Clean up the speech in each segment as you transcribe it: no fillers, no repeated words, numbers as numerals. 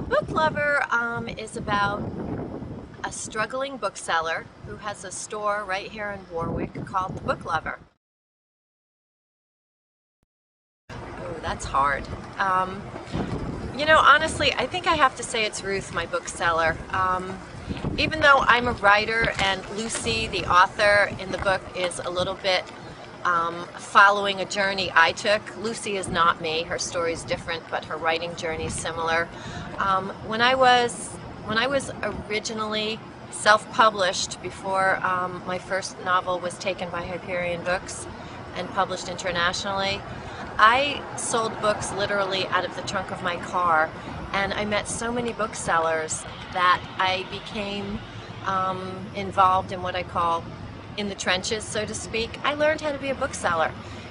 Book Lover is about a struggling bookseller who has a store right here in Warwick called the Book Lover. Oh, that's hard. Honestly, I think I have to say it's Ruth, my bookseller. Even though I'm a writer and Lucy, the author in the book, is a little bit following a journey I took. Lucy is not me. Her story is different, but her writing journey is similar. When I was originally self-published before my first novel was taken by Hyperion Books and published internationally, I sold books literally out of the trunk of my car, and I met so many booksellers that I became involved in what I call in the trenches, so to speak. I learned how to be a bookseller,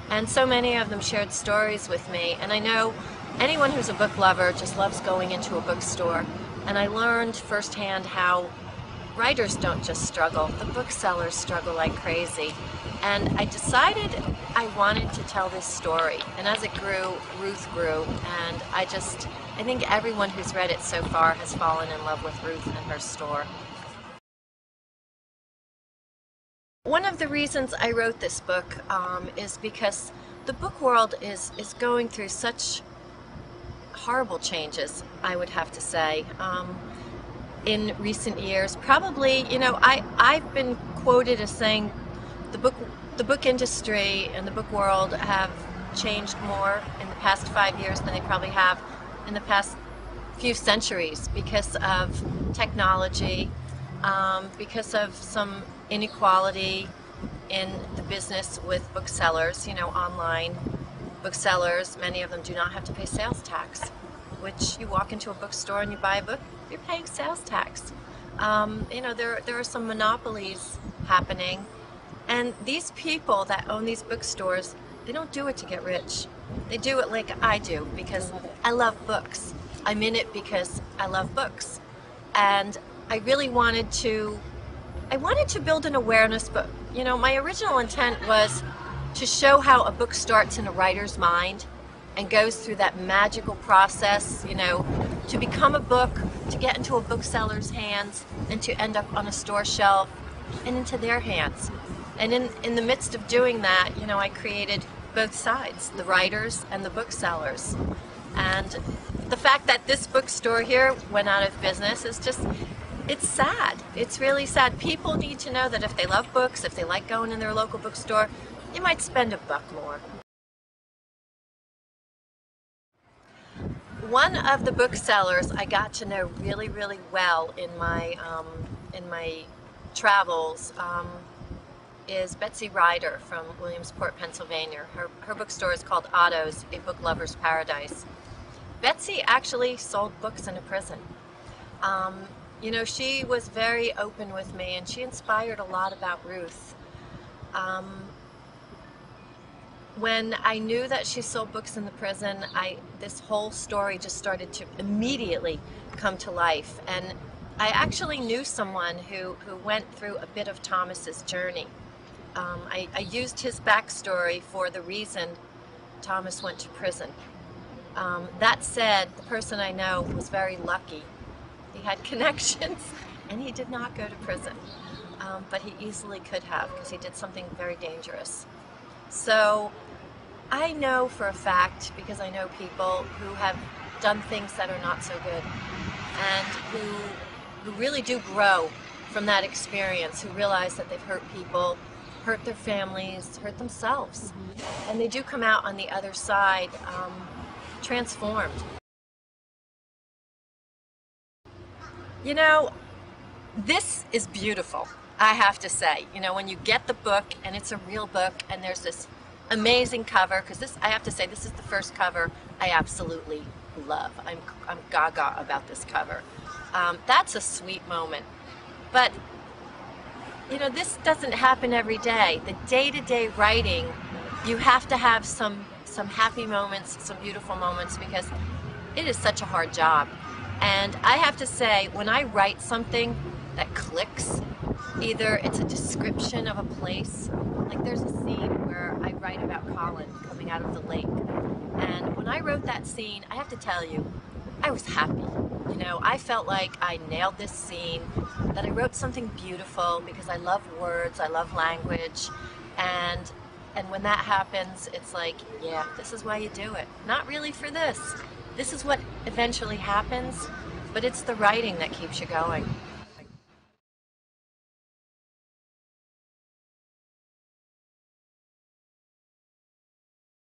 and so many of them shared stories with me. And I know anyone who's a book lover just loves going into a bookstore, and I learned firsthand how writers don't just struggle, the booksellers struggle like crazy. And I decided I wanted to tell this story, and as it grew, Ruth grew, and I think everyone who's read it so far has fallen in love with Ruth and her store. One of the reasons I wrote this book is because the book world is going through such horrible changes, I would have to say, in recent years. Probably, I've been quoted as saying the book industry and the book world have changed more in the past 5 years than they probably have in the past few centuries because of technology, because of some inequality in the business with booksellers. Online booksellers, many of them do not have to pay sales tax, which you walk into a bookstore and you buy a book, you're paying sales tax. There are some monopolies happening, and these people that own these bookstores, they don't do it to get rich. They do it like I do, because I love books. I'm in it because I love books, and I really wanted to build an awareness, but my original intent was to show how a book starts in a writer's mind and goes through that magical process, to become a book, to get into a bookseller's hands, and to end up on a store shelf and into their hands. And in the midst of doing that, I created both sides, the writers and the booksellers. And the fact that this bookstore here went out of business is it's sad. It's really sad. People need to know that if they love books, if they like going in their local bookstore, you might spend $1 more. One of the booksellers I got to know really, really well in my travels is Betsy Ryder from Williamsport, Pennsylvania. Her bookstore is called Otto's, a book lover's paradise. Betsy actually sold books in a prison. She was very open with me, and she inspired a lot about Ruth. When I knew that she sold books in the prison, this whole story just started to immediately come to life. And I actually knew someone who went through a bit of Thomas's journey. I used his backstory for the reason Thomas went to prison. That said, the person I know was very lucky. He had connections, and he did not go to prison. But he easily could have, because he did something very dangerous. So I know for a fact, because I know people who have done things that are not so good, and who really do grow from that experience, who realize that they've hurt people, hurt their families, hurt themselves. And they do come out on the other side transformed. This is beautiful, I have to say. When you get the book and it's a real book and there's this amazing cover, because I have to say, this is the first cover I absolutely love. I'm gaga about this cover. That's a sweet moment. But this doesn't happen every day. The day-to-day writing, you have to have some happy moments, some beautiful moments, because it is such a hard job. And I have to say, when I write something that clicks, either it's a description of a place, like there's a scene where I write about Colin coming out of the lake, and when I wrote that scene, I have to tell you, I was happy. You know, I felt like I nailed this scene, that I wrote something beautiful because I love words, I love language, and when that happens, it's like, yeah, this is why you do it. Not really for this. This is what eventually happens, but it's the writing that keeps you going.